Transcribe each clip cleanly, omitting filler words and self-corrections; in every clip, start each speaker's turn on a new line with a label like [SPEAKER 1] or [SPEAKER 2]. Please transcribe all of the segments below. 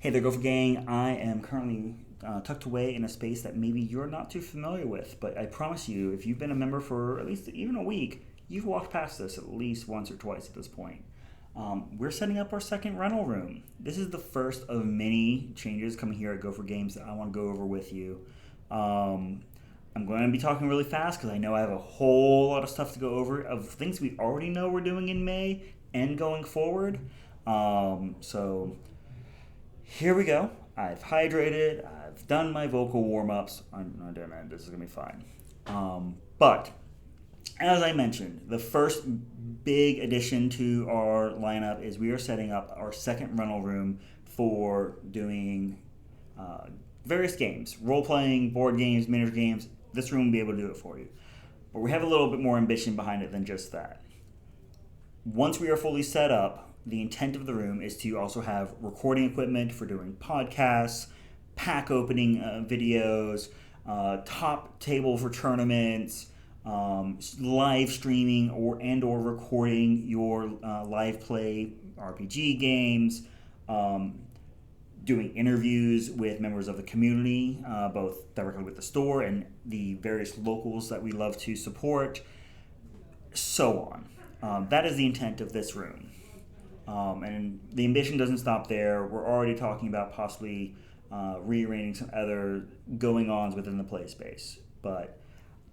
[SPEAKER 1] Hey there, Gopher Gang. I am currently tucked away in a space that maybe you're not too familiar with, but I promise you, if you've been a member for at least even a week, you've walked past this at least once or twice at this point. We're setting up our second rental room. This is the first of many changes coming here at Gopher Games that I want to go over with you. Um, I'm going to be talking really fast because I know I have a whole lot of stuff to go over of things we already know we're doing in May and going forward. So here we go. I've hydrated. I've done my vocal warm ups. I'm not doing that. This is going to be fine. But as I mentioned, the first big addition to our lineup is we are setting up our second rental room for doing various games, role playing, board games, miniature games. This room will be able to do it for you. But we have a little bit more ambition behind it than just that. Once we are fully set up, the intent of the room is to also have recording equipment for doing podcasts, pack opening videos, top table for tournaments, live streaming or recording your live play RPG games, doing interviews with members of the community, both directly with the store and the various locals that we love to support, so on. That is the intent of this room. And the ambition doesn't stop there. We're already talking about possibly rearranging some other going-ons within the play space. But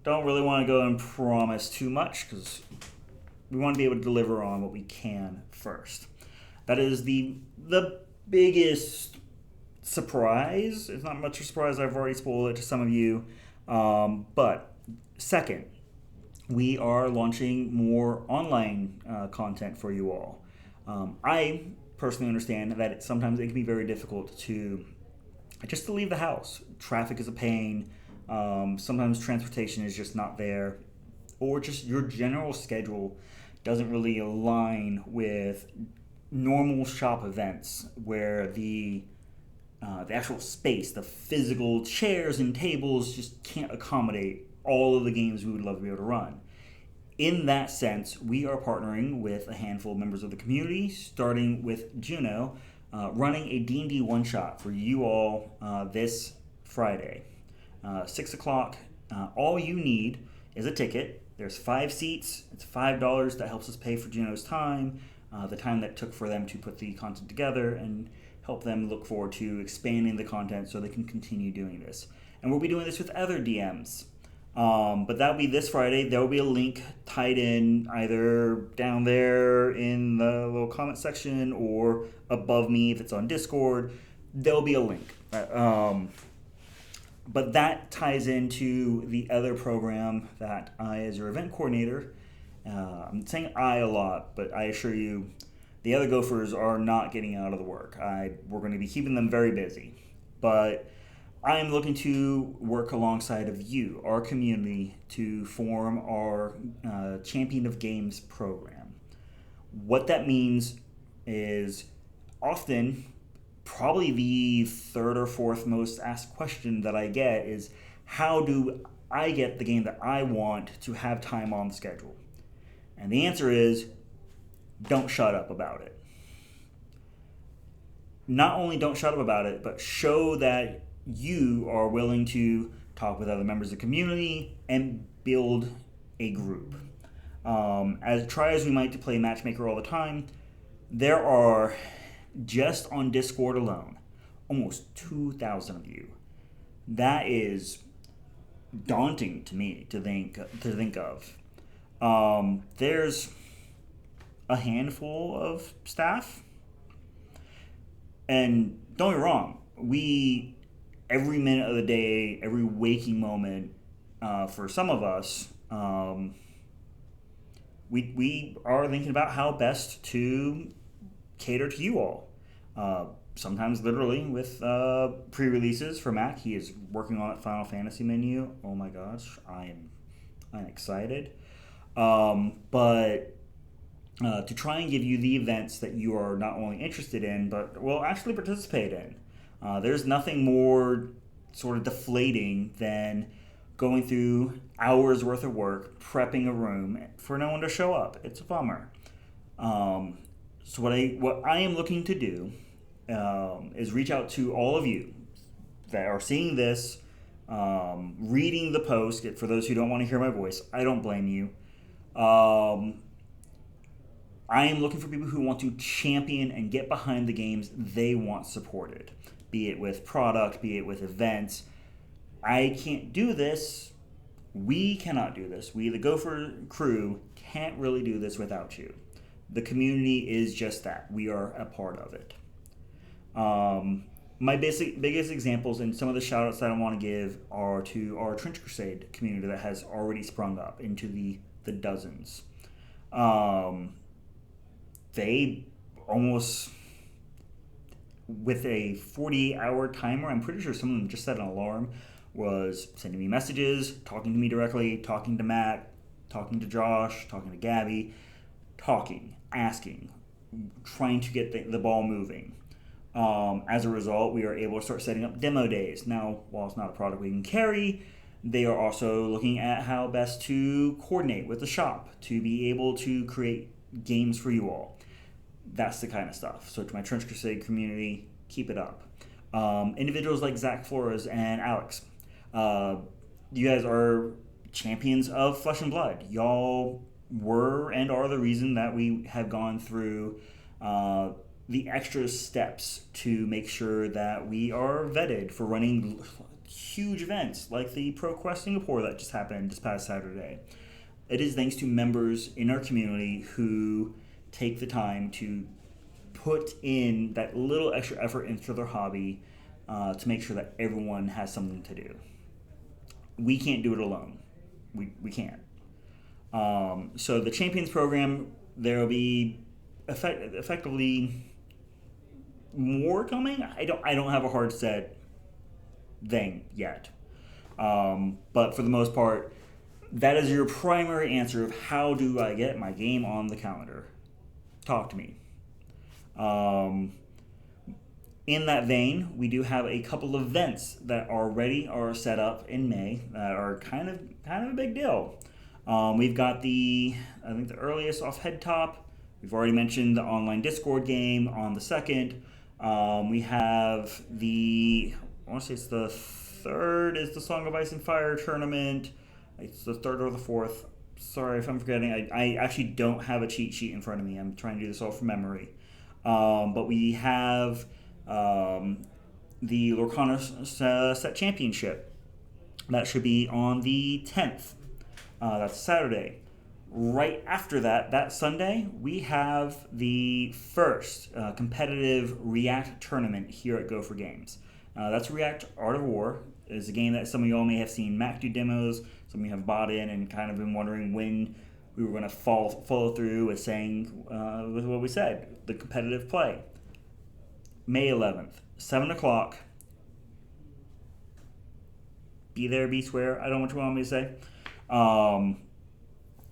[SPEAKER 1] don't really want to go and promise too much because we want to be able to deliver on what we can first. That is the biggest surprise. It's not much of a surprise. I've already spoiled it to some of you. But second, we are launching more online content for you all. I personally understand that sometimes it can be very difficult to leave the house. Traffic is a pain. Sometimes transportation is just not there, or just your general schedule doesn't really align with normal shop events where the actual space, the physical chairs and tables just can't accommodate all of the games we would love to be able to run. In that sense, we are partnering with a handful of members of the community, starting with Juno, running a D&D one-shot for you all this Friday. 6 o'clock. All you need is a ticket. There's 5 seats. It's $5. That helps us pay for Juno's time, the time that it took for them to put the content together, and help them look forward to expanding the content so they can continue doing this. And we'll be doing this with other DMs. But that'll be this Friday. There will be a link tied in either down there in the little comment section or above me if it's on Discord. There'll be a link. But that ties into the other program that I, as your event coordinator, I'm saying I a lot, but I assure you, the other Gophers are not getting out of the work. We're going to be keeping them very busy. But I am looking to work alongside of you, our community, to form our Champion of Games program. What that means is often, probably the third or fourth most asked question that I get is, how do I get the game that I want to have time on the schedule? And the answer is, don't shut up about it. Not only don't shut up about it, but show that you are willing to talk with other members of the community and build a group. As try as we might to play matchmaker all the time, there are, just on Discord alone, almost 2,000 of you. That is daunting to me to think of. There's a handful of staff, and don't get me wrong, every minute of the day, every waking moment, for some of us, we are thinking about how best to cater to you all. Sometimes literally with pre-releases for Mac. He is working on that Final Fantasy menu. Oh my gosh, I'm excited. But to try and give you the events that you are not only interested in, but will actually participate in. There's nothing more sort of deflating than going through hours worth of work prepping a room for no one to show up. It's a bummer. So what I am looking to do is reach out to all of you that are seeing this, reading the post. For those who don't want to hear my voice, I don't blame you. I am looking for people who want to champion and get behind the games they want supported, be it with product, be it with events. I can't do this. We cannot do this. We, the Gopher crew, can't really do this without you. The community is just that. We are a part of it. My biggest examples and some of the shout outs that I want to give are to our Trench Crusade community that has already sprung up into the dozens. They almost, with a 48-hour timer, I'm pretty sure some of them just set an alarm, was sending me messages, talking to me directly, talking to Matt, talking to Josh, talking to Gabby, asking, trying to get the ball moving. As a result, we are able to start setting up demo days. Now, while it's not a product we can carry, they are also looking at how best to coordinate with the shop to be able to create games for you all. That's the kind of stuff. So to my Trench Crusade community, keep it up. Individuals like Zach Flores and Alex, you guys are champions of Flesh and Blood. Y'all were and are the reason that we have gone through the extra steps to make sure that we are vetted for running huge events like the Pro Quest Singapore that just happened this past Saturday. It is thanks to members in our community who take the time to put in that little extra effort into their hobby to make sure that everyone has something to do. We can't do it alone. We can't. So the Champions program, there will be effectively more coming. I don't have a hard set thing yet. But for the most part, that is your primary answer of how do I get my game on the calendar. Talk to me. In that vein, we do have a couple of events that are set up in May that are kind of a big deal. We've got the earliest off Head Top. We've already mentioned the online Discord game on the 2nd. We have I want to say it's the 3rd is the Song of Ice and Fire tournament. It's the 3rd or the 4th. Sorry if I'm forgetting. I actually don't have a cheat sheet in front of me. I'm trying to do this all from memory. But we have the Lorcana Set Championship. That should be on the 10th. That's Saturday. Right after that Sunday, we have the first competitive React tournament here at Gopher Games. That's React Art of War. It's a game that some of y'all may have seen Mac do demos. Some of you have bought in and kind of been wondering when we were going to follow through with saying with what we said, the competitive play. May 11th, 7 o'clock. Be there, be square. I don't know what you want me to say.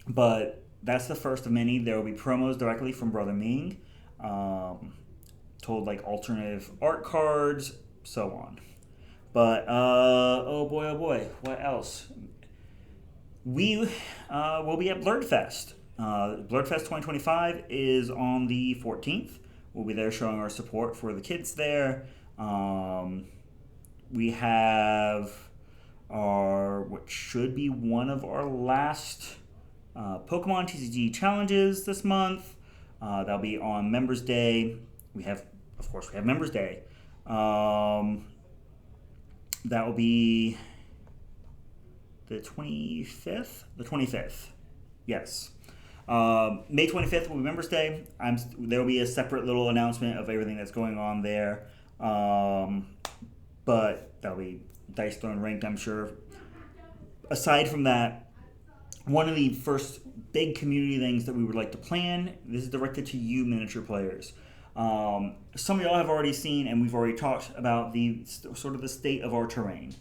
[SPEAKER 1] But that's the first of many. There will be promos directly from Brother Ming. Told like alternative art cards, so on. But, oh boy, what else? We will be at Blurredfest. Blurredfest 2025 is on the 14th. We'll be there showing our support for the kids there. We have what should be one of our last Pokemon TCG challenges this month. That'll be on Members Day. We have Members Day. That will be the 25th? The 25th. Yes. May 25th will be Members Day. There will be a separate little announcement of everything that's going on there. But that'll be Dice Throne ranked, I'm sure. Aside from that, one of the first big community things that we would like to plan, this is directed to you miniature players. Some of y'all have already seen, and we've already talked about the sort of the state of our terrain.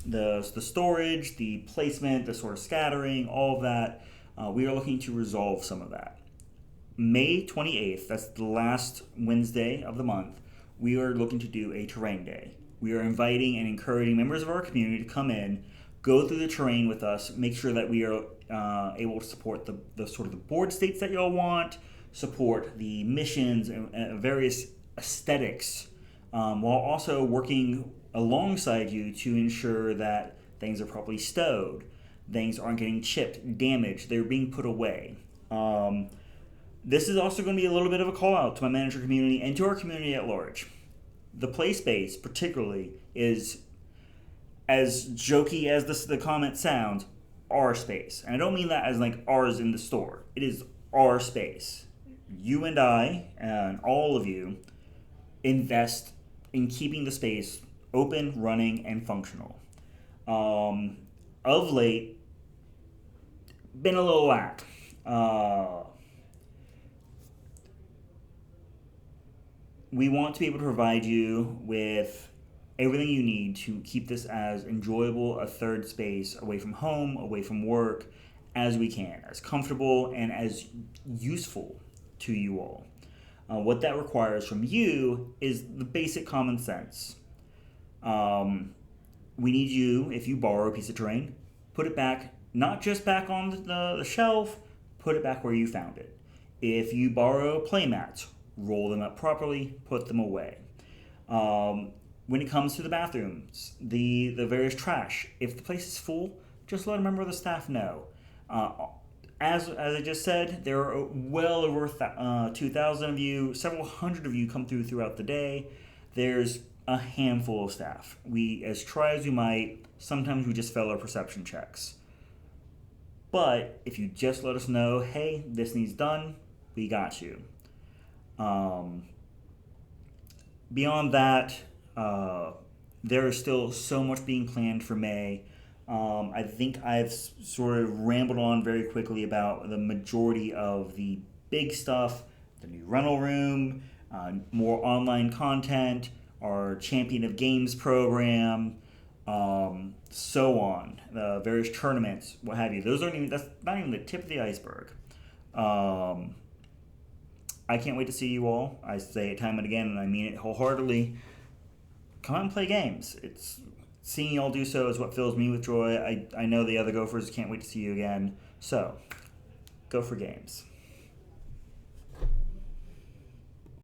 [SPEAKER 1] The storage, the placement, the sort of scattering, all of that. We are looking to resolve some of that. May 28th, that's the last Wednesday of the month, we are looking to do a terrain day. We are inviting and encouraging members of our community to come in, go through the terrain with us, make sure that we are able to support the sort of the board states that y'all want, support the missions and various aesthetics, while also working alongside you to ensure that things are properly stowed, things aren't getting chipped, damaged, they're being put away. This is also going to be a little bit of a call out to my manager community and to our community at large. The play space, particularly, is, as jokey as the comment sounds, our space. And I don't mean that as like ours in the store. It is our space. You and I, and all of you, invest in keeping the space open, running, and functional. Of late, been a little lack. We want to be able to provide you with everything you need to keep this as enjoyable a third space away from home, away from work, as we can, as comfortable and as useful to you all. What that requires from you is the basic common sense. We need you, if you borrow a piece of terrain, put it back, not just back on the shelf, put it back where you found it. If you borrow play mats, roll them up properly, put them away. When it comes to the bathrooms, the various trash, if the place is full, just let a member of the staff know. As I just said, there are well over 2,000 of you, several hundred of you come throughout the day. There's a handful of staff. We, as try as we might, sometimes we just fail our perception checks. But if you just let us know, hey, this needs done, we got you. Beyond that, there is still so much being planned for May. I think I've sort of rambled on very quickly about the majority of the big stuff, the new rental room, more online content, our Champion of Games program, so on, the various tournaments, what have you. That's not even the tip of the iceberg. I can't wait to see you all. I say it time and again, and I mean it wholeheartedly. Come out and play games. Seeing y'all do so is what fills me with joy. I know the other Gophers can't wait to see you again. So, go for games.